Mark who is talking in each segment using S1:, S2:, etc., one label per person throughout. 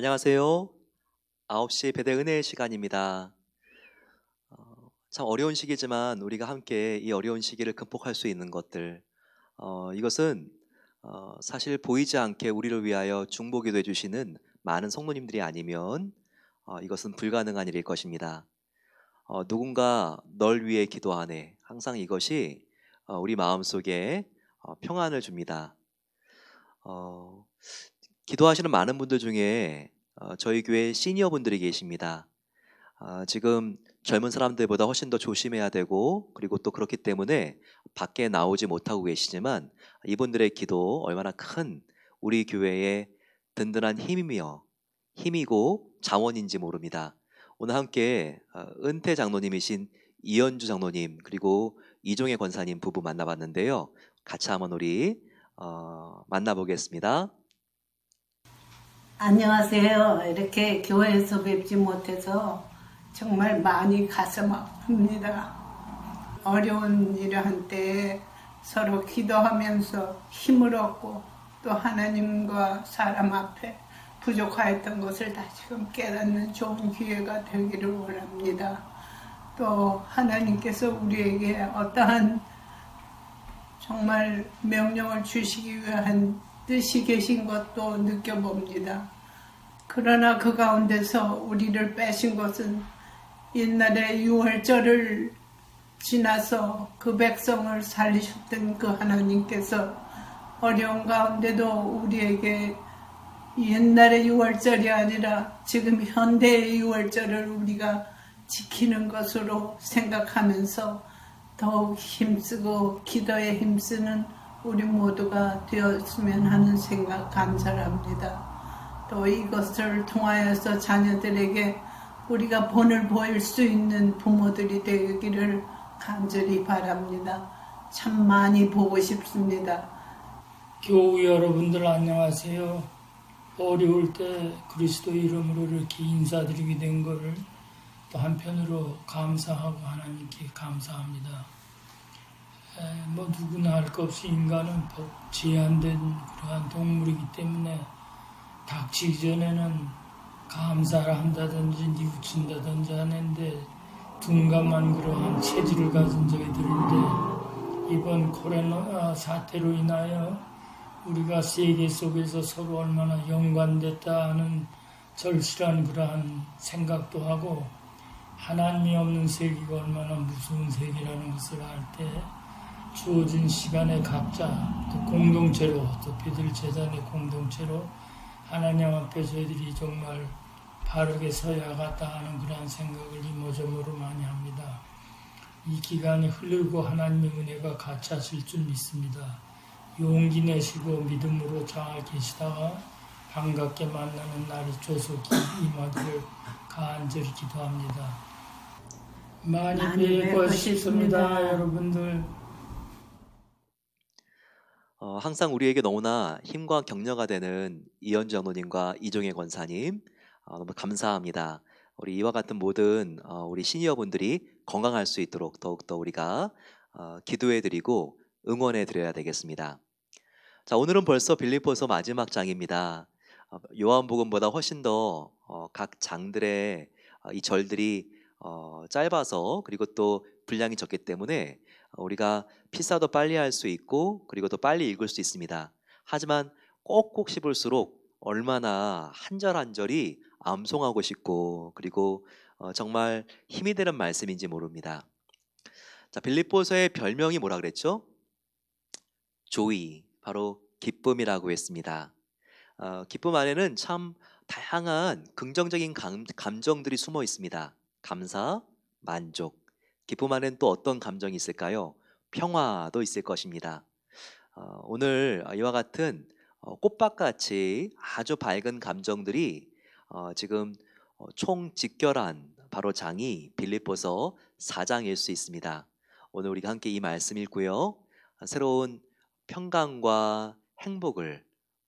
S1: 안녕하세요. 9시 배대 은혜의 시간입니다. 참 어려운 시기지만 우리가 함께 이 어려운 시기를 극복할 수 있는 것들, 이것은 사실 보이지 않게 우리를 위하여 중보기도 해주시는 많은 성도님들이 아니면 이것은 불가능한 일일 것입니다. 누군가 널 위해 기도하네. 항상 이것이 우리 마음속에 평안을 줍니다. 어, 기도하시는 많은 분들 중에 저희 교회 시니어 분들이 계십니다. 지금 젊은 사람들보다 훨씬 더 조심해야 되고, 그리고 또 그렇기 때문에 밖에 나오지 못하고 계시지만 이분들의 기도 얼마나 큰 우리 교회의 든든한 힘이고 자원인지 모릅니다. 오늘 함께 은퇴 장로님이신 이현주 장로님 그리고 이종혜 권사님 부부 만나봤는데요. 같이 한번 우리 만나보겠습니다.
S2: 안녕하세요. 이렇게 교회에서 뵙지 못해서 정말 많이 가슴 아픕니다. 어려운 일을 한 때 서로 기도하면서 힘을 얻고 또 하나님과 사람 앞에 부족하였던 것을 다시금 깨닫는 좋은 기회가 되기를 원합니다. 또 하나님께서 우리에게 어떠한 정말 명령을 주시기 위한 뜻이 계신 것도 느껴봅니다. 그러나 그 가운데서 우리를 빼신 것은 옛날에 유월절을 지나서 그 백성을 살리셨던 그 하나님께서 어려운 가운데도 우리에게 옛날의 유월절이 아니라 지금 현대의 유월절을 우리가 지키는 것으로 생각하면서 더욱 힘쓰고 기도에 힘쓰는 우리 모두가 되었으면 하는 생각 간절합니다. 또 이것을 통하여서 자녀들에게 우리가 본을 보일 수 있는 부모들이 되기를 간절히 바랍니다. 참 많이 보고 싶습니다.
S3: 교우 여러분들 안녕하세요. 어려울 때 그리스도 이름으로 이렇게 인사드리게 된 것을 또 한편으로 감사하고 하나님께 감사합니다. 누구나 할 것 없이 인간은 제한된 그러한 동물이기 때문에 닥치기 전에는 감사를 한다든지 뉘우친다든지 하는데 둔감한 그러한 체질을 가진 저희들인데 이번 코로나 사태로 인하여 우리가 세계 속에서 서로 얼마나 연관됐다 하는 절실한 그러한 생각도 하고 하나님이 없는 세계가 얼마나 무서운 세계라는 것을 알 때 주어진 시간에 각자 또 공동체로 또 비들 재단의 공동체로 하나님 앞에 저희들이 정말 바르게 서야겠다 하는 그러한 생각을 이모저모로 많이 합니다. 이 기간이 흐르고 하나님의 은혜가 같이 하실 줄 믿습니다. 용기 내시고 믿음으로 잘 계시다가 반갑게 만나는 날이 조속히 임하기를 간절히 기도합니다. 많이 뵙고 싶습니다, 여러분들.
S1: 항상 우리에게 너무나 힘과 격려가 되는 이현주 장로님과 이종혜 권사님 너무 감사합니다. 우리 이와 같은 모든 우리 시니어분들이 건강할 수 있도록 더욱더 우리가 기도해드리고 응원해드려야 되겠습니다. 자, 오늘은 벌써 빌립보서 마지막 장입니다. 요한복음보다 훨씬 더 각 장들의 이 절들이 짧아서 그리고 또 분량이 적기 때문에 우리가 필사도 빨리 할 수 있고 그리고 또 빨리 읽을 수 있습니다. 하지만 꼭꼭 씹을수록 얼마나 한 절 한 절이 암송하고 싶고 그리고 정말 힘이 되는 말씀인지 모릅니다. 자, 빌립보서의 별명이 뭐라 그랬죠? 조이, 바로 기쁨이라고 했습니다. 기쁨 안에는 참 다양한 긍정적인 감정들이 숨어 있습니다. 감사, 만족. 기쁨 안에는 또 어떤 감정이 있을까요? 평화도 있을 것입니다. 오늘 이와 같은 꽃밭같이 아주 밝은 감정들이 지금 총 직결한 바로 장이 빌립보서 4장일 수 있습니다. 오늘 우리가 함께 이 말씀 읽고요. 새로운 평강과 행복을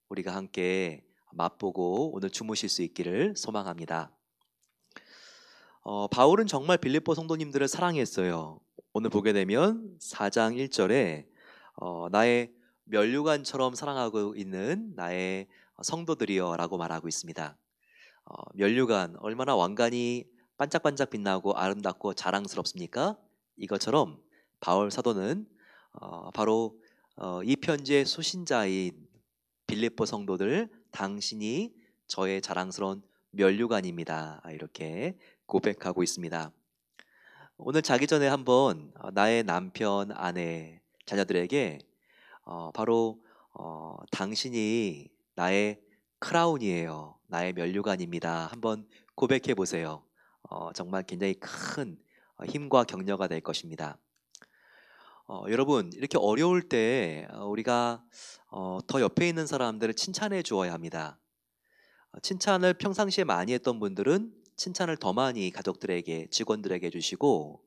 S1: 우리가 함께 맛보고 오늘 주무실 수 있기를 소망합니다. 바울은 정말 빌립보 성도님들을 사랑했어요. 오늘 보게 되면 4장 1절에 나의 면류관처럼 사랑하고 있는 나의 성도들이여 라고 말하고 있습니다. 면류관 얼마나 왕관이 반짝반짝 빛나고 아름답고 자랑스럽습니까? 이것처럼 바울 사도는 바로 이 편지의 수신자인 빌립보 성도들, 당신이 저의 자랑스러운 면류관입니다. 이렇게 고백하고 있습니다. 오늘 자기 전에 한번 나의 남편, 아내, 자녀들에게 바로 당신이 나의 크라운이에요. 나의 면류관입니다. 한번 고백해 보세요. 정말 굉장히 큰 힘과 격려가 될 것입니다. 여러분, 이렇게 어려울 때 우리가 더 옆에 있는 사람들을 칭찬해 주어야 합니다. 칭찬을 평상시에 많이 했던 분들은 칭찬을 더 많이 가족들에게, 직원들에게 해주시고,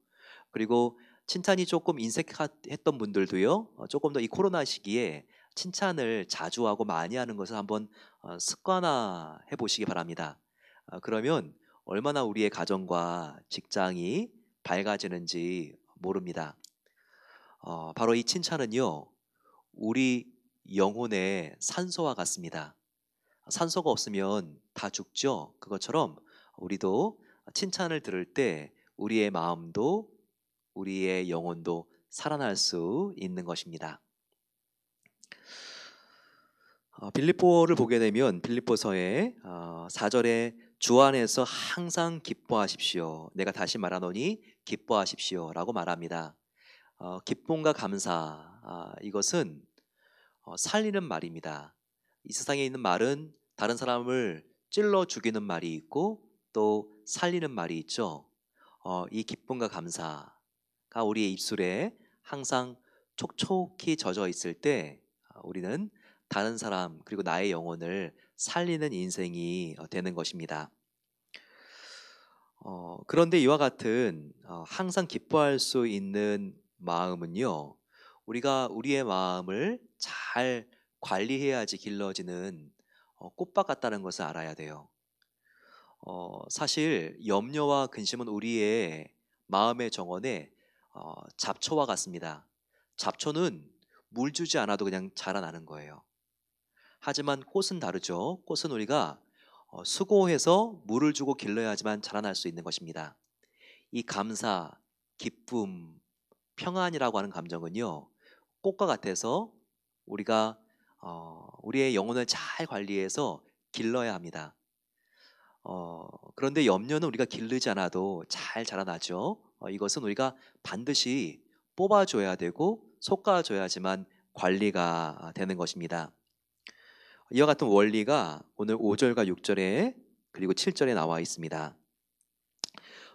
S1: 그리고 칭찬이 조금 인색했던 분들도요, 조금 더 이 코로나 시기에 칭찬을 자주 하고 많이 하는 것을 한번 습관화해 보시기 바랍니다. 그러면 얼마나 우리의 가정과 직장이 밝아지는지 모릅니다. 바로 이 칭찬은요, 우리 영혼의 산소와 같습니다. 산소가 없으면 다 죽죠. 그것처럼 우리도 칭찬을 들을 때 우리의 마음도 우리의 영혼도 살아날 수 있는 것입니다. 빌립보를 보게 되면 빌립보서의 4절에 주 안에서 항상 기뻐하십시오. 내가 다시 말하노니 기뻐하십시오 라고 말합니다. 기쁨과 감사, 이것은 살리는 말입니다. 이 세상에 있는 말은 다른 사람을 찔러 죽이는 말이 있고 또 살리는 말이 있죠. 이 기쁨과 감사가 우리의 입술에 항상 촉촉히 젖어 있을 때 우리는 다른 사람 그리고 나의 영혼을 살리는 인생이 되는 것입니다. 그런데 이와 같은 항상 기뻐할 수 있는 마음은요, 우리가 우리의 마음을 잘 관리해야지 길러지는 꽃밭 같다는 것을 알아야 돼요. 사실 염려와 근심은 우리의 마음의 정원에 잡초와 같습니다. 잡초는 물 주지 않아도 그냥 자라나는 거예요. 하지만 꽃은 다르죠. 꽃은 우리가 수고해서 물을 주고 길러야지만 자라날 수 있는 것입니다. 이 감사, 기쁨, 평안이라고 하는 감정은요, 꽃과 같아서 우리가 우리의 영혼을 잘 관리해서 길러야 합니다. 그런데 염려는 우리가 기르지 않아도 잘 자라나죠. 이것은 우리가 반드시 뽑아줘야 되고 솎아줘야지만 관리가 되는 것입니다. 이와 같은 원리가 오늘 5절과 6절에 그리고 7절에 나와 있습니다.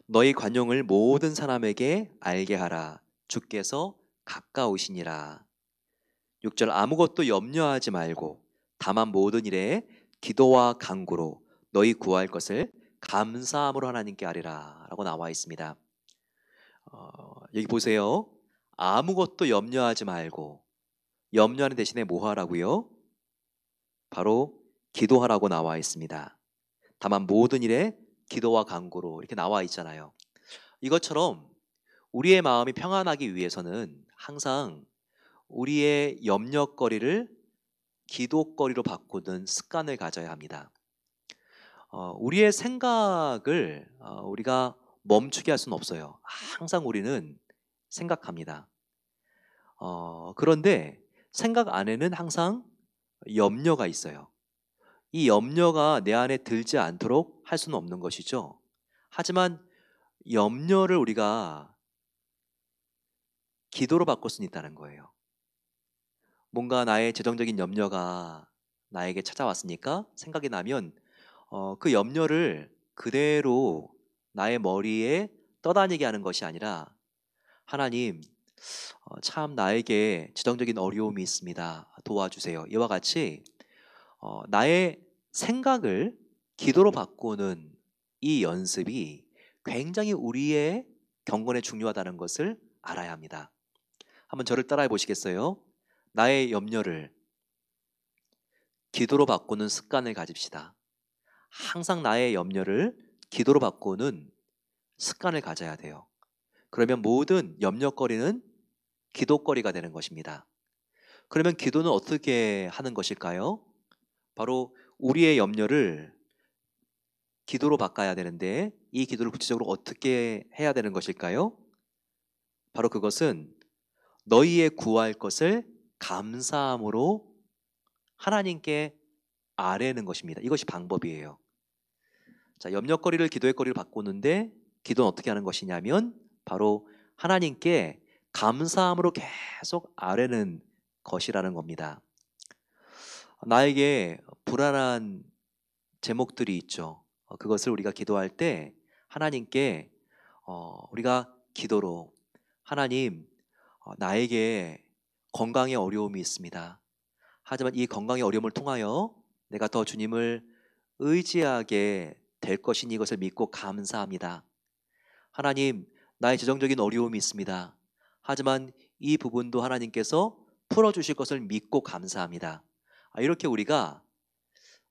S1: 너희 관용을 모든 사람에게 알게 하라. 주께서 가까우시니라. 6절 아무것도 염려하지 말고 다만 모든 일에 기도와 간구로 너희 구할 것을 감사함으로 하나님께 아뢰라 라고 나와 있습니다. 여기 보세요. 아무것도 염려하지 말고, 염려하는 대신에 뭐 하라고요? 바로 기도하라고 나와 있습니다. 다만 모든 일에 기도와 간구로 이렇게 나와 있잖아요. 이것처럼 우리의 마음이 평안하기 위해서는 항상 우리의 염려거리를 기도거리로 바꾸는 습관을 가져야 합니다. 우리의 생각을 우리가 멈추게 할 수는 없어요. 항상 우리는 생각합니다. 그런데 생각 안에는 항상 염려가 있어요. 이 염려가 내 안에 들지 않도록 할 수는 없는 것이죠. 하지만 염려를 우리가 기도로 바꿀 수는 있다는 거예요. 뭔가 나의 재정적인 염려가 나에게 찾아왔으니까 생각이 나면 그 염려를 그대로 나의 머리에 떠다니게 하는 것이 아니라, 하나님, 참 나에게 재정적인 어려움이 있습니다. 도와주세요. 이와 같이 나의 생각을 기도로 바꾸는 이 연습이 굉장히 우리의 경건에 중요하다는 것을 알아야 합니다. 한번 저를 따라해 보시겠어요? 나의 염려를 기도로 바꾸는 습관을 가집시다. 항상 나의 염려를 기도로 바꾸는 습관을 가져야 돼요. 그러면 모든 염려거리는 기도거리가 되는 것입니다. 그러면 기도는 어떻게 하는 것일까요? 바로 우리의 염려를 기도로 바꿔야 되는데 이 기도를 구체적으로 어떻게 해야 되는 것일까요? 바로 그것은 너희의 구할 것을 감사함으로 하나님께 아뢰는 것입니다. 이것이 방법이에요. 자, 염려거리를 기도의 거리를 바꾸는데 기도는 어떻게 하는 것이냐면 바로 하나님께 감사함으로 계속 아뢰는 것이라는 겁니다. 나에게 불안한 제목들이 있죠. 그것을 우리가 기도할 때 하나님께 우리가 기도로 하나님, 나에게 건강에 어려움이 있습니다. 하지만 이 건강의 어려움을 통하여 내가 더 주님을 의지하게 될 것이니 이것을 믿고 감사합니다. 하나님, 나의 재정적인 어려움이 있습니다. 하지만 이 부분도 하나님께서 풀어주실 것을 믿고 감사합니다. 이렇게 우리가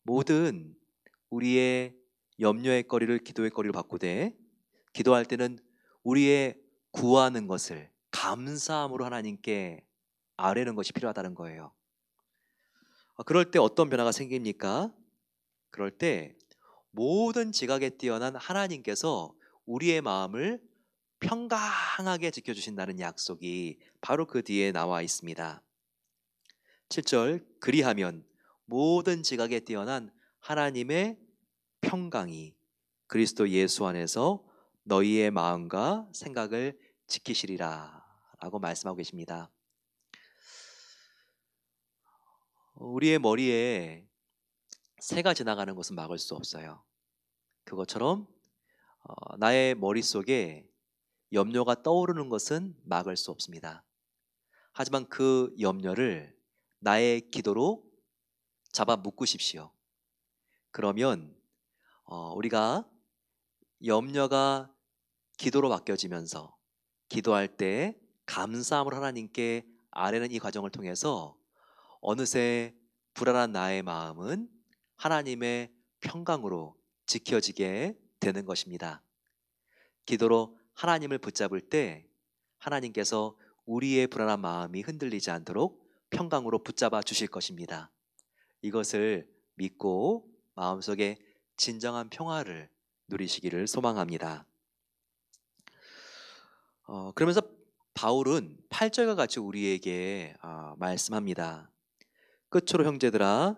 S1: 모든 우리의 염려의 거리를 기도의 거리를 바꾸되 기도할 때는 우리의 구하는 것을 감사함으로 하나님께 아뢰는 것이 필요하다는 거예요. 그럴 때 어떤 변화가 생깁니까? 그럴 때 모든 지각에 뛰어난 하나님께서 우리의 마음을 평강하게 지켜주신다는 약속이 바로 그 뒤에 나와 있습니다. 7절, 그리하면 모든 지각에 뛰어난 하나님의 평강이 그리스도 예수 안에서 너희의 마음과 생각을 지키시리라 라고 말씀하고 계십니다. 우리의 머리에 새가 지나가는 것은 막을 수 없어요. 그것처럼 나의 머릿속에 염려가 떠오르는 것은 막을 수 없습니다. 하지만 그 염려를 나의 기도로 잡아 묶으십시오. 그러면 우리가 염려가 기도로 바뀌어지면서 기도할 때 감사함으로 하나님께 아뢰는 이 과정을 통해서 어느새 불안한 나의 마음은 하나님의 평강으로 지켜지게 되는 것입니다. 기도로 하나님을 붙잡을 때 하나님께서 우리의 불안한 마음이 흔들리지 않도록 평강으로 붙잡아 주실 것입니다. 이것을 믿고 마음속에 진정한 평화를 누리시기를 소망합니다. 그러면서 바울은 8절과 같이 우리에게 말씀합니다. 끝으로 형제들아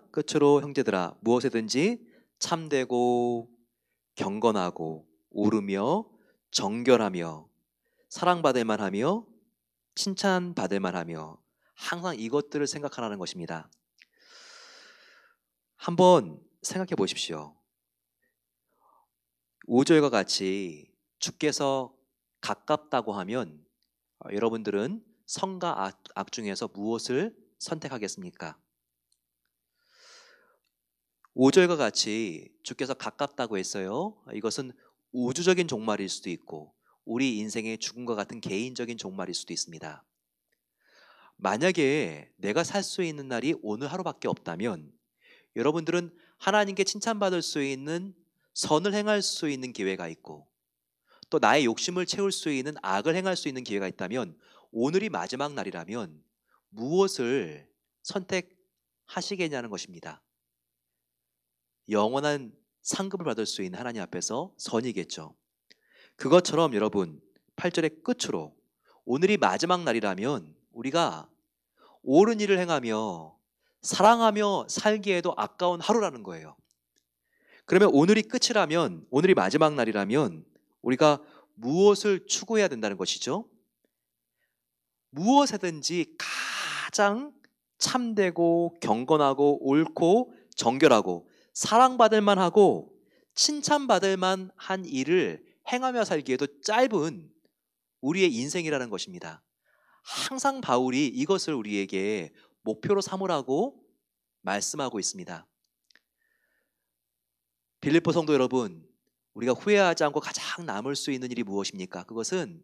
S1: 무엇에든지 참되고 경건하고 옳으며 정결하며 사랑받을 만하며 칭찬받을 만하며 항상 이것들을 생각하라는 것입니다. 한번 생각해 보십시오. 5절과 같이 주께서 가깝다고 하면 여러분들은 선과 악 중에서 무엇을 선택하겠습니까? 5절과 같이 주께서 가깝다고 했어요. 이것은 우주적인 종말일 수도 있고 우리 인생의 죽음과 같은 개인적인 종말일 수도 있습니다. 만약에 내가 살 수 있는 날이 오늘 하루밖에 없다면 여러분들은 하나님께 칭찬받을 수 있는 선을 행할 수 있는 기회가 있고 또 나의 욕심을 채울 수 있는 악을 행할 수 있는 기회가 있다면 오늘이 마지막 날이라면 무엇을 선택하시겠냐는 것입니다. 영원한 상급을 받을 수 있는 하나님 앞에서 선이겠죠. 그것처럼 여러분 8절의 끝으로 오늘이 마지막 날이라면 우리가 옳은 일을 행하며 사랑하며 살기에도 아까운 하루라는 거예요. 그러면 오늘이 끝이라면 오늘이 마지막 날이라면 우리가 무엇을 추구해야 된다는 것이죠? 무엇이든지 가장 참되고 경건하고 옳고 정결하고 사랑받을 만하고 칭찬받을 만한 일을 행하며 살기에도 짧은 우리의 인생이라는 것입니다. 항상 바울이 이것을 우리에게 목표로 삼으라고 말씀하고 있습니다. 빌립보 성도 여러분, 우리가 후회하지 않고 가장 남을 수 있는 일이 무엇입니까? 그것은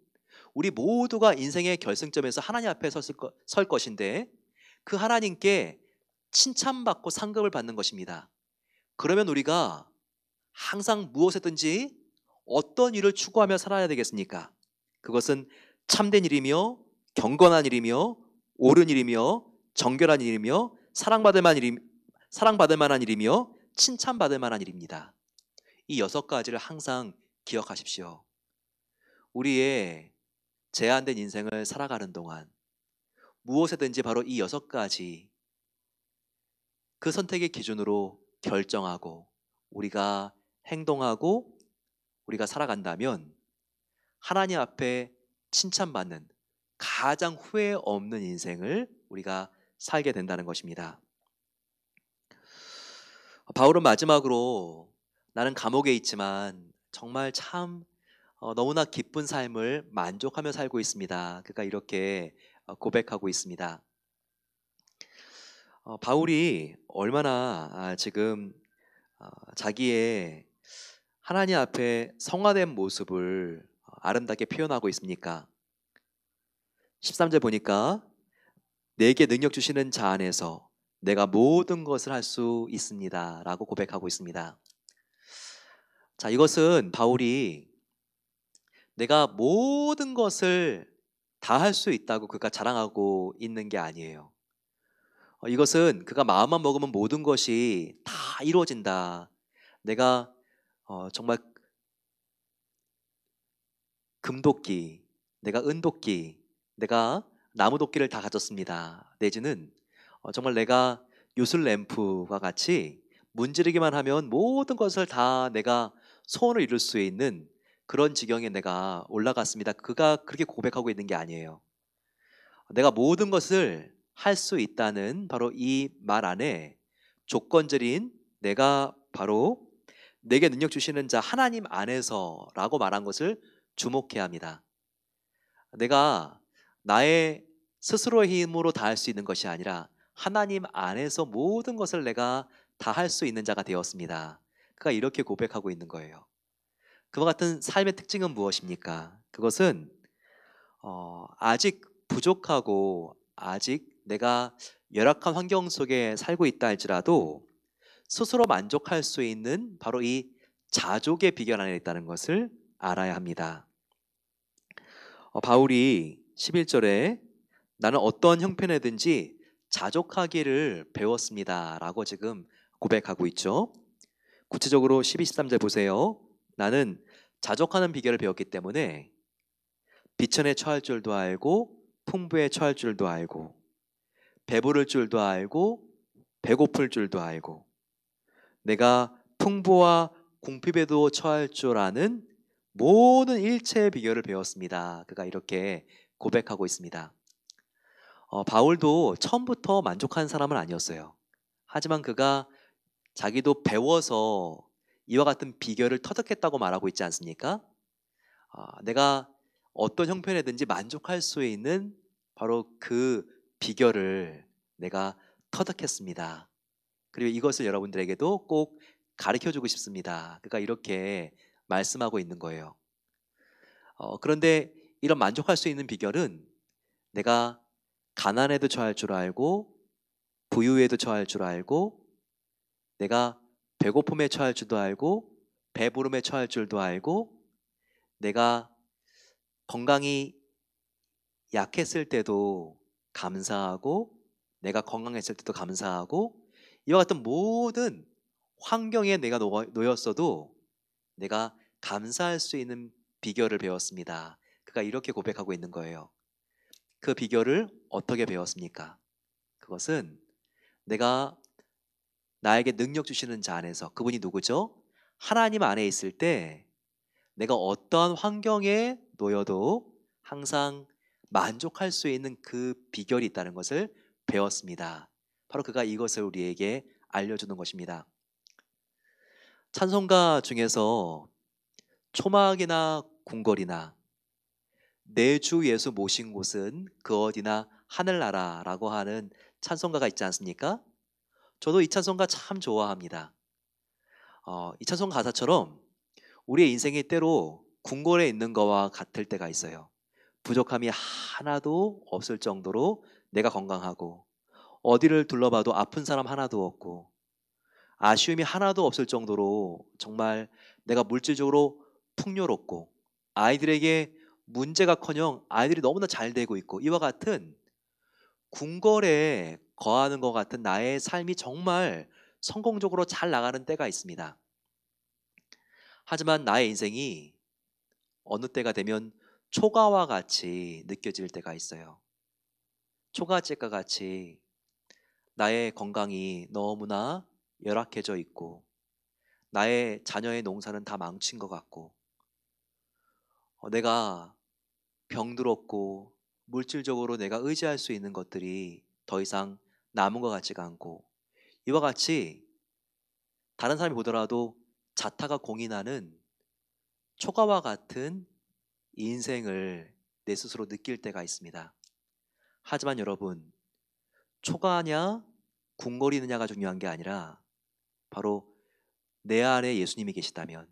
S1: 우리 모두가 인생의 결승점에서 하나님 앞에 설 것인데 그 하나님께 칭찬받고 상급을 받는 것입니다. 그러면 우리가 항상 무엇이든지 어떤 일을 추구하며 살아야 되겠습니까? 그것은 참된 일이며 경건한 일이며 옳은 일이며 정결한 일이며 사랑받을 만한 일이며 칭찬받을 만한 일입니다. 이 6가지를 항상 기억하십시오. 우리의 제한된 인생을 살아가는 동안 무엇이든지 바로 이 6가지 그 선택의 기준으로 결정하고 우리가 행동하고 우리가 살아간다면 하나님 앞에 칭찬받는 가장 후회 없는 인생을 우리가 살게 된다는 것입니다. 바울은 마지막으로 나는 감옥에 있지만 정말 참 너무나 기쁜 삶을 만족하며 살고 있습니다. 그가 이렇게 고백하고 있습니다. 바울이 얼마나 지금 자기의 하나님 앞에 성화된 모습을 아름답게 표현하고 있습니까? 13절 보니까 내게 능력 주시는 자 안에서 내가 모든 것을 할 수 있습니다 라고 고백하고 있습니다. 자, 이것은 바울이 내가 모든 것을 다 할 수 있다고 그가 자랑하고 있는 게 아니에요. 이것은 그가 마음만 먹으면 모든 것이 다 이루어진다. 내가 정말 금도끼, 내가 은도끼, 내가 나무도끼를 다 가졌습니다. 내지는 정말 내가 요술램프와 같이 문지르기만 하면 모든 것을 다 내가 소원을 이룰 수 있는 그런 지경에 내가 올라갔습니다. 그가 그렇게 고백하고 있는 게 아니에요. 내가 모든 것을 할 수 있다는 바로 이 말 안에 조건절인 내가 바로 내게 능력 주시는 자 하나님 안에서라고 말한 것을 주목해야 합니다. 내가 나의 스스로의 힘으로 다 할 수 있는 것이 아니라 하나님 안에서 모든 것을 내가 다 할 수 있는 자가 되었습니다. 그가 이렇게 고백하고 있는 거예요. 그와 같은 삶의 특징은 무엇입니까? 그것은 아직 부족하고 아직 내가 열악한 환경 속에 살고 있다 할지라도 스스로 만족할 수 있는 바로 이 자족의 비결 안에 있다는 것을 알아야 합니다. 바울이 11절에 나는 어떤 형편에든지 자족하기를 배웠습니다 라고 지금 고백하고 있죠. 구체적으로 12, 13절 보세요. 나는 자족하는 비결을 배웠기 때문에 비천에 처할 줄도 알고 풍부에 처할 줄도 알고 배부를 줄도 알고 배고플 줄도 알고 내가 풍부와 궁핍에도 처할 줄 아는 모든 일체의 비결을 배웠습니다. 그가 이렇게 고백하고 있습니다. 바울도 처음부터 만족한 사람은 아니었어요. 하지만 그가 자기도 배워서 이와 같은 비결을 터득했다고 말하고 있지 않습니까? 내가 어떤 형편에든지 만족할 수 있는 바로 그 비결을 내가 터득했습니다. 그리고 이것을 여러분들에게도 꼭 가르쳐주고 싶습니다. 그가 이렇게 말씀하고 있는 거예요. 그런데 이런 만족할 수 있는 비결은 내가 가난에도 처할 줄 알고 부유에도 처할 줄 알고 내가 배고픔에 처할 줄도 알고 배부름에 처할 줄도 알고 내가 건강이 약했을 때도 감사하고 내가 건강했을 때도 감사하고 이와 같은 모든 환경에 내가 놓였어도 내가 감사할 수 있는 비결을 배웠습니다. 그가 이렇게 고백하고 있는 거예요. 그 비결을 어떻게 배웠습니까? 그것은 내가 나에게 능력 주시는 자 안에서, 그분이 누구죠? 하나님 안에 있을 때 내가 어떠한 환경에 놓여도 항상 만족할 수 있는 그 비결이 있다는 것을 배웠습니다. 바로 그가 이것을 우리에게 알려주는 것입니다. 찬송가 중에서 초막이나 궁궐이나 내 주 예수 모신 곳은 그 어디나 하늘나라라고 하는 찬송가가 있지 않습니까? 저도 이 찬송가 참 좋아합니다. 이 찬송가 가사처럼 우리의 인생이 때로 궁궐에 있는 것과 같을 때가 있어요. 부족함이 하나도 없을 정도로 내가 건강하고 어디를 둘러봐도 아픈 사람 하나도 없고 아쉬움이 하나도 없을 정도로 정말 내가 물질적으로 풍요롭고 아이들에게 문제가커녕 아이들이 너무나 잘 되고 있고 이와 같은 궁궐에 거하는 것 같은 나의 삶이 정말 성공적으로 잘 나가는 때가 있습니다. 하지만 나의 인생이 어느 때가 되면 초가와 같이 느껴질 때가 있어요. 초가집과 같이 나의 건강이 너무나 열악해져 있고 나의 자녀의 농사는 다 망친 것 같고 내가 병들었고 물질적으로 내가 의지할 수 있는 것들이 더 이상 남은 것 같지가 않고 이와 같이 다른 사람이 보더라도 자타가 공인하는 초가와 같은 인생을 내 스스로 느낄 때가 있습니다. 하지만 여러분, 초가냐 궁궐이느냐가 중요한 게 아니라 바로 내 안에 예수님이 계시다면,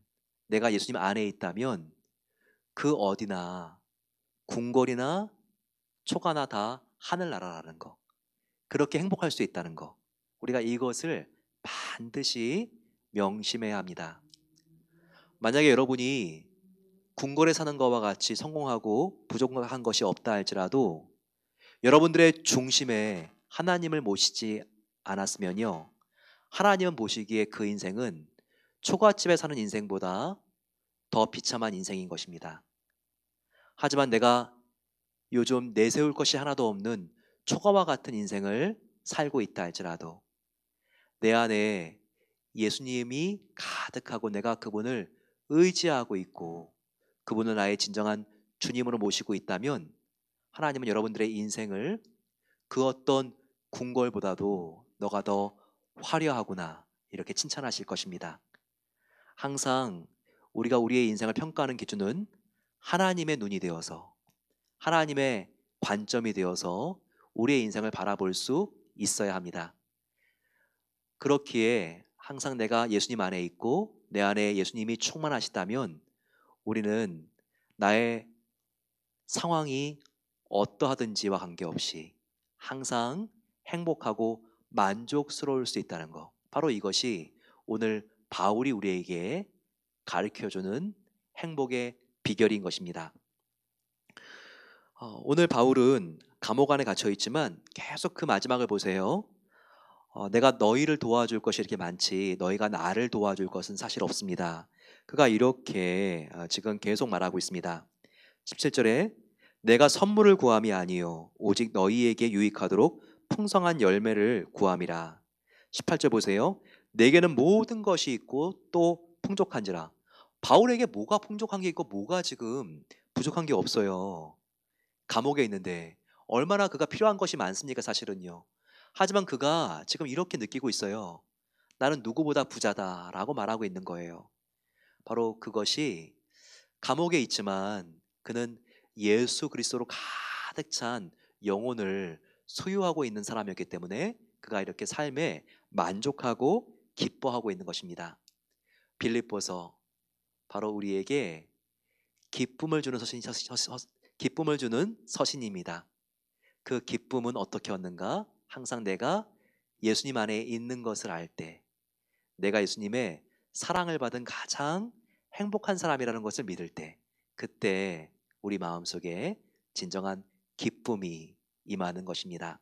S1: 내가 예수님 안에 있다면 그 어디나 궁궐이나 초가나 다 하늘나라라는 거, 그렇게 행복할 수 있다는 거, 우리가 이것을 반드시 명심해야 합니다. 만약에 여러분이 궁궐에 사는 것과 같이 성공하고 부족한 것이 없다 할지라도 여러분들의 중심에 하나님을 모시지 않았으면요, 하나님은 보시기에 그 인생은 초가집에 사는 인생보다 더 비참한 인생인 것입니다. 하지만 내가 요즘 내세울 것이 하나도 없는 초가와 같은 인생을 살고 있다 할지라도 내 안에 예수님이 가득하고 내가 그분을 의지하고 있고 그분을 나의 진정한 주님으로 모시고 있다면 하나님은 여러분들의 인생을 그 어떤 궁궐보다도 너가 더 화려하구나 이렇게 칭찬하실 것입니다. 항상 우리가 우리의 인생을 평가하는 기준은 하나님의 눈이 되어서 하나님의 관점이 되어서 우리의 인생을 바라볼 수 있어야 합니다. 그렇기에 항상 내가 예수님 안에 있고 내 안에 예수님이 충만하시다면 우리는 나의 상황이 어떠하든지와 관계없이 항상 행복하고 만족스러울 수 있다는 것, 바로 이것이 오늘 바울이 우리에게 가르쳐주는 행복의 비결인 것입니다. 오늘 바울은 감옥 안에 갇혀 있지만 계속 그 마지막을 보세요. 내가 너희를 도와줄 것이 이렇게 많지 너희가 나를 도와줄 것은 사실 없습니다. 그가 이렇게 지금 계속 말하고 있습니다. 17절에 내가 선물을 구함이 아니요 오직 너희에게 유익하도록 풍성한 열매를 구함이라. 18절 보세요. 내게는 모든 것이 있고 또 풍족한지라. 바울에게 뭐가 풍족한 게 있고 뭐가 지금 부족한 게 없어요. 감옥에 있는데 얼마나 그가 필요한 것이 많습니까 사실은요. 하지만 그가 지금 이렇게 느끼고 있어요. 나는 누구보다 부자다라고 말하고 있는 거예요. 바로 그것이 감옥에 있지만 그는 예수 그리스도로 가득 찬 영혼을 소유하고 있는 사람이었기 때문에 그가 이렇게 삶에 만족하고 기뻐하고 있는 것입니다. 빌립보서 바로 우리에게 기쁨을 주는 서신입니다. 그 기쁨은 어떻게 얻는가? 항상 내가 예수님 안에 있는 것을 알 때, 내가 예수님의 사랑을 받은 가장 행복한 사람이라는 것을 믿을 때, 그때 우리 마음속에 진정한 기쁨이 임하는 것입니다.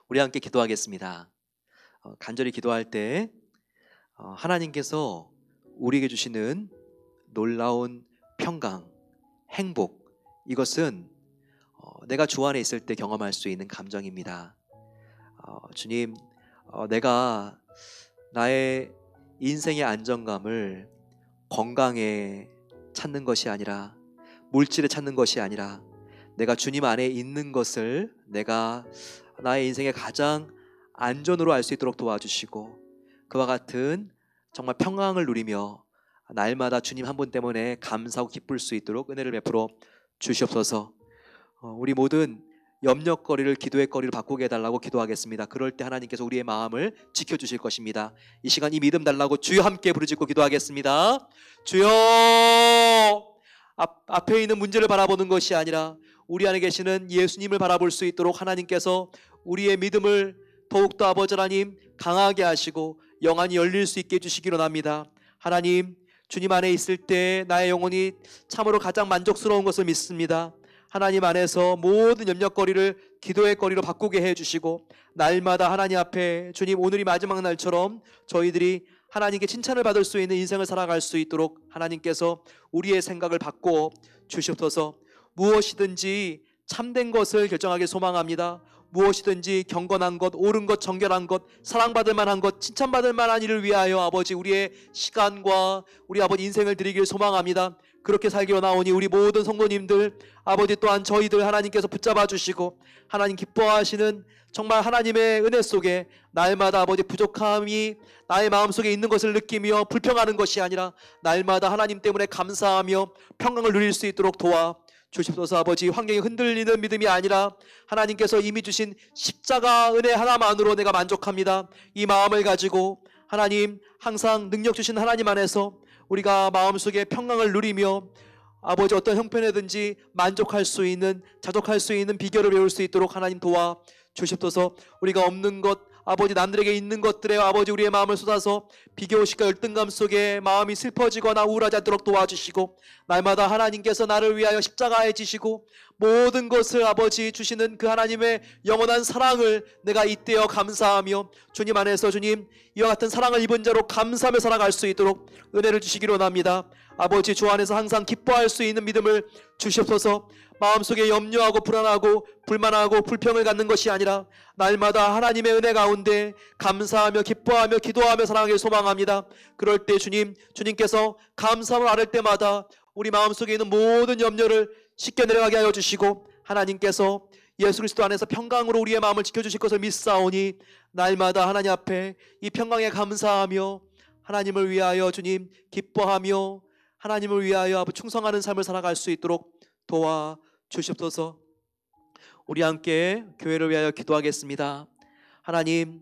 S1: 우리 함께 기도하겠습니다. 간절히 기도할 때 하나님께서 우리에게 주시는 놀라운 평강, 행복, 이것은 내가 주 안에 있을 때 경험할 수 있는 감정입니다. 주님, 내가 나의 인생의 안정감을 건강에 찾는 것이 아니라 물질에 찾는 것이 아니라 내가 주님 안에 있는 것을 내가 나의 인생의 가장 안전으로 알 수 있도록 도와주시고 그와 같은 정말 평강을 누리며 날마다 주님 한 분 때문에 감사하고 기쁠 수 있도록 은혜를 베풀어 주시옵소서. 우리 모든 염려거리를 기도의 거리로 바꾸게 해달라고 기도하겠습니다. 그럴 때 하나님께서 우리의 마음을 지켜주실 것입니다. 이 시간 이 믿음 달라고 주여 함께 부르짖고 기도하겠습니다. 주여, 앞에 있는 문제를 바라보는 것이 아니라 우리 안에 계시는 예수님을 바라볼 수 있도록 하나님께서 우리의 믿음을 더욱더 아버지 하나님 강하게 하시고 영안이 열릴 수 있게 해주시기로 합니다. 하나님, 주님 안에 있을 때 나의 영혼이 참으로 가장 만족스러운 것을 믿습니다. 하나님 안에서 모든 염려거리를 기도의 거리로 바꾸게 해주시고 날마다 하나님 앞에 주님 오늘이 마지막 날처럼 저희들이 하나님께 칭찬을 받을 수 있는 인생을 살아갈 수 있도록 하나님께서 우리의 생각을 바꿔 주시옵소서. 무엇이든지 참된 것을 결정하길 소망합니다. 무엇이든지 경건한 것, 옳은 것, 정결한 것, 사랑받을 만한 것, 칭찬받을 만한 일을 위하여 아버지 우리의 시간과 우리 아버지 인생을 드리길 소망합니다. 그렇게 살기로 나오니 우리 모든 성도님들, 아버지 또한 저희들 하나님께서 붙잡아 주시고 하나님 기뻐하시는 정말 하나님의 은혜 속에 날마다 아버지 부족함이 나의 마음속에 있는 것을 느끼며 불평하는 것이 아니라 날마다 하나님 때문에 감사하며 평강을 누릴 수 있도록 도와 주십소서. 아버지 환경이 흔들리는 믿음이 아니라 하나님께서 이미 주신 십자가 은혜 하나만으로 내가 만족합니다. 이 마음을 가지고 하나님 항상 능력 주신 하나님 안에서 우리가 마음속에 평강을 누리며 아버지 어떤 형편에든지 만족할 수 있는 자족할 수 있는 비결을 배울 수 있도록 하나님 도와 주십소서. 우리가 없는 것 아버지 남들에게 있는 것들에 아버지 우리의 마음을 쏟아서 비교의식과 열등감 속에 마음이 슬퍼지거나 우울하지 않도록 도와주시고 날마다 하나님께서 나를 위하여 십자가에 지시고 모든 것을 아버지 주시는 그 하나님의 영원한 사랑을 내가 이때여 감사하며 주님 안에서 주님 이와 같은 사랑을 입은 자로 감사하며 살아갈 수 있도록 은혜를 주시기로 원합니다. 아버지 주 안에서 항상 기뻐할 수 있는 믿음을 주시옵소서. 마음속에 염려하고 불안하고 불만하고 불평을 갖는 것이 아니라 날마다 하나님의 은혜 가운데 감사하며 기뻐하며 기도하며 사랑하길 소망합니다. 그럴 때 주님께서 감사함을 아를 때마다 우리 마음속에 있는 모든 염려를 씻겨 내려가게 하여 주시고 하나님께서 예수 그리스도 안에서 평강으로 우리의 마음을 지켜주실 것을 믿사오니 날마다 하나님 앞에 이 평강에 감사하며 하나님을 위하여 주님 기뻐하며 하나님을 위하여 충성하는 삶을 살아갈 수 있도록 도와 주시옵소서. 우리 함께 교회를 위하여 기도하겠습니다. 하나님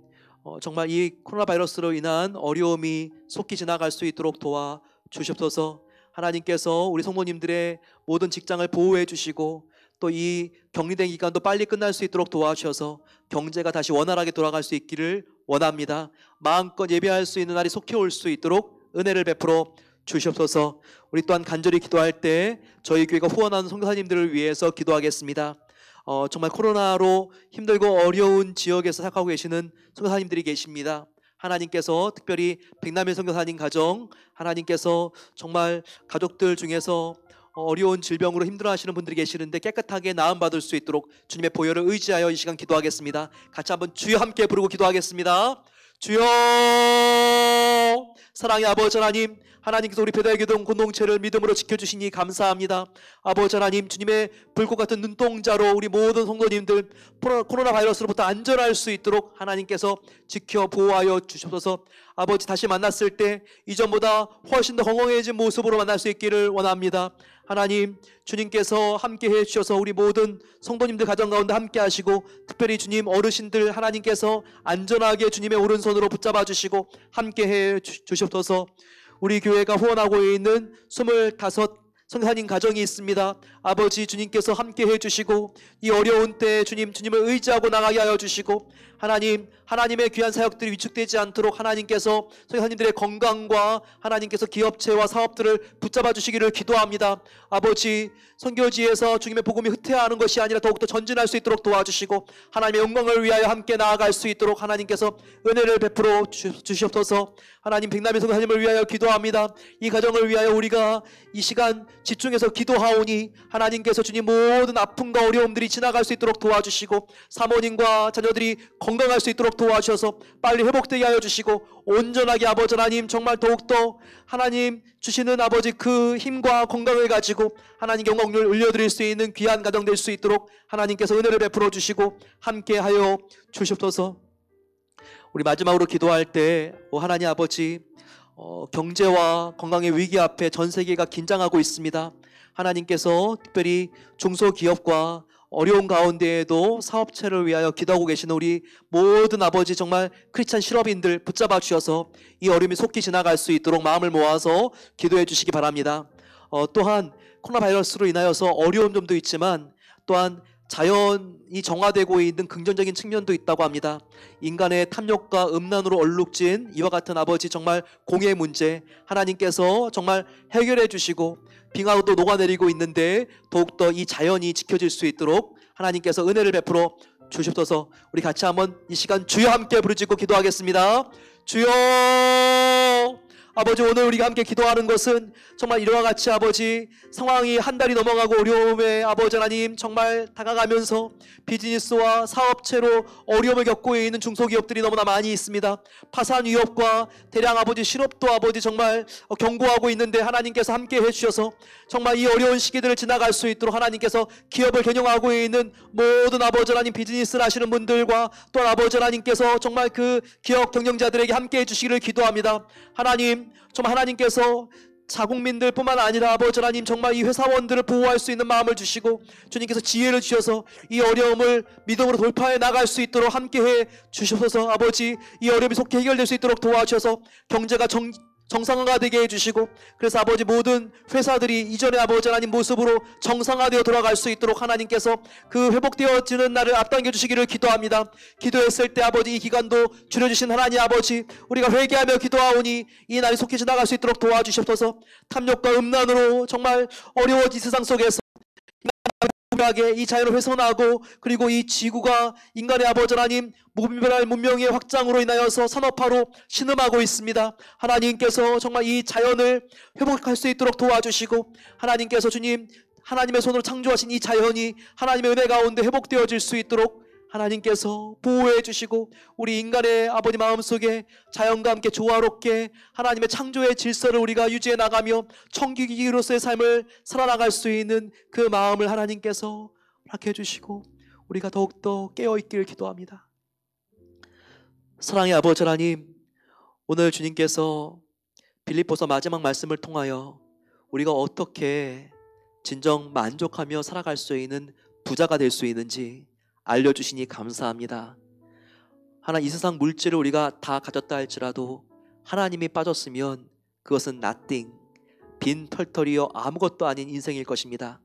S1: 정말 이 코로나 바이러스로 인한 어려움이 속히 지나갈 수 있도록 도와 주시옵소서. 하나님께서 우리 성도님들의 모든 직장을 보호해 주시고 또 이 격리된 기간도 빨리 끝날 수 있도록 도와주셔서 경제가 다시 원활하게 돌아갈 수 있기를 원합니다. 마음껏 예배할 수 있는 날이 속히 올 수 있도록 은혜를 베풀어 주시옵소서. 우리 또한 간절히 기도할 때 저희 교회가 후원하는 선교사님들을 위해서 기도하겠습니다. 정말 코로나로 힘들고 어려운 지역에서 살아가고 계시는 선교사님들이 계십니다. 하나님께서 특별히 백남일 선교사님 가정 하나님께서 정말 가족들 중에서 어려운 질병으로 힘들어하시는 분들이 계시는데 깨끗하게 나음받을 수 있도록 주님의 보혈을 의지하여 이 시간 기도하겠습니다. 같이 한번 주여 함께 부르고 기도하겠습니다. 주여 사랑의 아버지 하나님, 하나님께서 우리 배달교동 공동체를 믿음으로 지켜주시니 감사합니다. 아버지 하나님, 주님의 불꽃 같은 눈동자로 우리 모든 성도님들 코로나 바이러스로부터 안전할 수 있도록 하나님께서 지켜 보호하여 주셔서 아버지 다시 만났을 때 이전보다 훨씬 더 건강해진 모습으로 만날 수 있기를 원합니다. 하나님, 주님께서 함께해 주셔서 우리 모든 성도님들 가정 가운데 함께 하시고 특별히 주님 어르신들 하나님께서 안전하게 주님의 오른손으로 붙잡아 주시고 함께해 주시옵소서. 우리 교회가 후원하고 있는 25 선교사님 가정이 있습니다. 아버지 주님께서 함께해 주시고 이 어려운 때에 주님을 의지하고 나가게 하여 주시고 하나님의 귀한 사역들이 위축되지 않도록 하나님께서 선교사님들의 건강과 하나님께서 기업체와 사업들을 붙잡아 주시기를 기도합니다. 아버지 선교지에서 주님의 복음이 흩어야하는 것이 아니라 더욱더 전진할 수 있도록 도와주시고 하나님의 영광을 위하여 함께 나아갈 수 있도록 하나님께서 은혜를 베풀어 주시옵소서. 하나님 백남일 선교사님을 위하여 기도합니다. 이 가정을 위하여 우리가 이 시간 집중해서 기도하오니 하나님께서 주님 모든 아픔과 어려움들이 지나갈 수 있도록 도와주시고 사모님과 자녀들이 건강할 수 있도록 도와주셔서 빨리 회복되게 하여 주시고 온전하게 아버지 하나님 정말 더욱더 하나님 주시는 아버지 그 힘과 건강을 가지고 하나님께 영광을 올려드릴 수 있는 귀한 가정 될 수 있도록 하나님께서 은혜를 베풀어 주시고 함께하여 주시옵소서. 우리 마지막으로 기도할 때 하나님 아버지 경제와 건강의 위기 앞에 전 세계가 긴장하고 있습니다. 하나님께서 특별히 중소기업과 어려운 가운데에도 사업체를 위하여 기도하고 계시는 우리 모든 아버지 정말 크리스찬 실업인들 붙잡아 주셔서 이 어려움이 속히 지나갈 수 있도록 마음을 모아서 기도해 주시기 바랍니다. 또한 코로나 바이러스로 인하여서 어려운 점도 있지만 또한 자연이 정화되고 있는 긍정적인 측면도 있다고 합니다. 인간의 탐욕과 음란으로 얼룩진 이와 같은 아버지 정말 공의 문제 하나님께서 정말 해결해 주시고 빙하도 녹아내리고 있는데 더욱더 이 자연이 지켜질 수 있도록 하나님께서 은혜를 베풀어 주시옵소서. 우리 같이 한번 이 시간 주여 함께 부르짖고 기도하겠습니다. 주여 아버지, 오늘 우리가 함께 기도하는 것은 정말 이와 같이 아버지, 상황이 한 달이 넘어가고 어려움에 아버지 하나님 정말 다가가면서 비즈니스와 사업체로 어려움을 겪고 있는 중소기업들이 너무나 많이 있습니다. 파산 위협과 대량 아버지 실업도 아버지 정말 경고하고 있는데, 하나님께서 함께 해주셔서 정말 이 어려운 시기들을 지나갈 수 있도록 하나님께서 기업을 경영하고 있는 모든 아버지 하나님 비즈니스를 하시는 분들과 또 아버지 하나님께서 정말 그 기업 경영자들에게 함께 해주시기를 기도합니다. 하나님, 정말 하나님께서 자국민들 뿐만 아니라 아버지 하나님 정말 이 회사원들을 보호할 수 있는 마음을 주시고, 주님께서 지혜를 주셔서 이 어려움을 믿음으로 돌파해 나갈 수 있도록 함께해 주셔서 아버지, 이 어려움이 속히 해결될 수 있도록 도와주셔서 경제가 정상화가 되게 해주시고, 그래서 아버지 모든 회사들이 이전의 아버지 하나님 모습으로 정상화되어 돌아갈 수 있도록 하나님께서 그 회복되어지는 날을 앞당겨 주시기를 기도합니다. 기도했을 때 아버지 이 기간도 줄여주신 하나님 아버지, 우리가 회개하며 기도하오니 이 날이 속히 지나갈 수 있도록 도와주시옵소서. 탐욕과 음란으로 정말 어려워진 세상 속에서 이 자연을 훼손하고, 그리고 이 지구가 인간의 아버지 하나님 무분별한 문명의 확장으로 인하여서 산업화로 신음하고 있습니다. 하나님께서 정말 이 자연을 회복할 수 있도록 도와주시고, 하나님께서 주님 하나님의 손으로 창조하신 이 자연이 하나님의 은혜 가운데 회복되어질 수 있도록 하나님께서 보호해 주시고, 우리 인간의 아버지 마음속에 자연과 함께 조화롭게 하나님의 창조의 질서를 우리가 유지해 나가며 청기기로서의 삶을 살아나갈 수 있는 그 마음을 하나님께서 허락해 주시고, 우리가 더욱더 깨어있기를 기도합니다. 사랑의 아버지 하나님, 오늘 주님께서 빌립보서 마지막 말씀을 통하여 우리가 어떻게 진정 만족하며 살아갈 수 있는 부자가 될 수 있는지 알려주시니 감사합니다. 하나님, 이 세상 물질을 우리가 다 가졌다 할지라도 하나님이 빠졌으면 그것은 nothing, 빈 털털이요 아무것도 아닌 인생일 것입니다.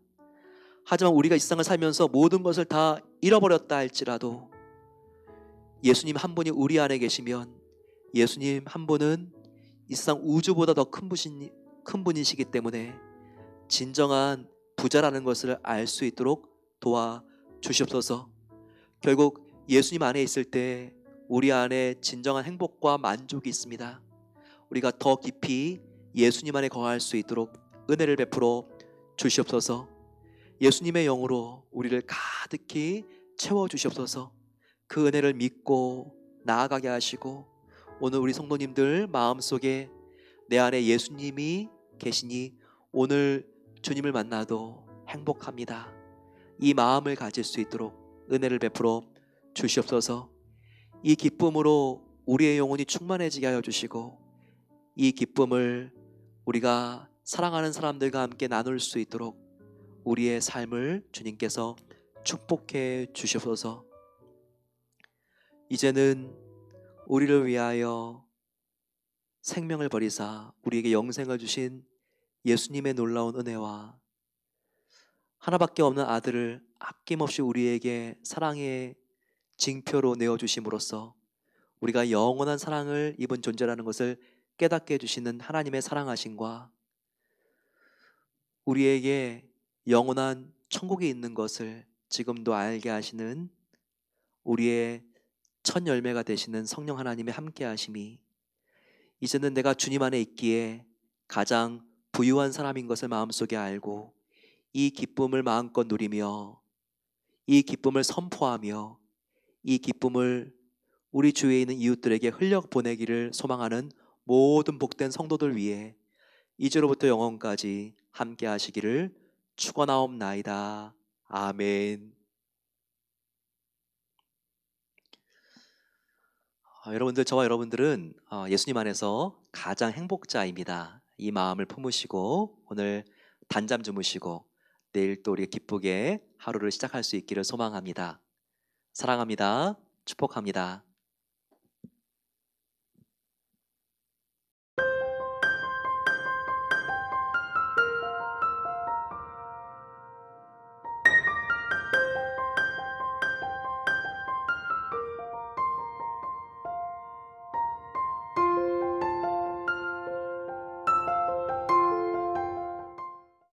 S1: 하지만 우리가 이 세상을 살면서 모든 것을 다 잃어버렸다 할지라도 예수님 한 분이 우리 안에 계시면, 예수님 한 분은 이 세상 우주보다 더 큰 분이시기 때문에 진정한 부자라는 것을 알 수 있도록 도와주시옵소서. 결국 예수님 안에 있을 때 우리 안에 진정한 행복과 만족이 있습니다. 우리가 더 깊이 예수님 안에 거할 수 있도록 은혜를 베풀어 주시옵소서. 예수님의 영으로 우리를 가득히 채워주시옵소서. 그 은혜를 믿고 나아가게 하시고, 오늘 우리 성도님들 마음속에 내 안에 예수님이 계시니 오늘 주님을 만나도 행복합니다, 이 마음을 가질 수 있도록 은혜를 베풀어 주시옵소서. 이 기쁨으로 우리의 영혼이 충만해지게 하여 주시고, 이 기쁨을 우리가 사랑하는 사람들과 함께 나눌 수 있도록 우리의 삶을 주님께서 축복해 주시옵소서. 이제는 우리를 위하여 생명을 버리사 우리에게 영생을 주신 예수님의 놀라운 은혜와 하나밖에 없는 아들을 아낌없이 우리에게 사랑의 징표로 내어주심으로써 우리가 영원한 사랑을 입은 존재라는 것을 깨닫게 해주시는 하나님의 사랑하심과 우리에게 영원한 천국이 있는 것을 지금도 알게 하시는 우리의 첫 열매가 되시는 성령 하나님의 함께 하심이, 이제는 내가 주님 안에 있기에 가장 부유한 사람인 것을 마음속에 알고 이 기쁨을 마음껏 누리며 이 기쁨을 선포하며 이 기쁨을 우리 주위에 있는 이웃들에게 흘려 보내기를 소망하는 모든 복된 성도들 위해 이제로부터 영원까지 함께 하시기를 축원하옵나이다. 아멘. 여러분들, 저와 여러분들은 예수님 안에서 가장 행복자입니다. 이 마음을 품으시고 오늘 단잠 주무시고 내일 또 우리가 기쁘게 하루를 시작할 수 있기를 소망합니다. 사랑합니다. 축복합니다.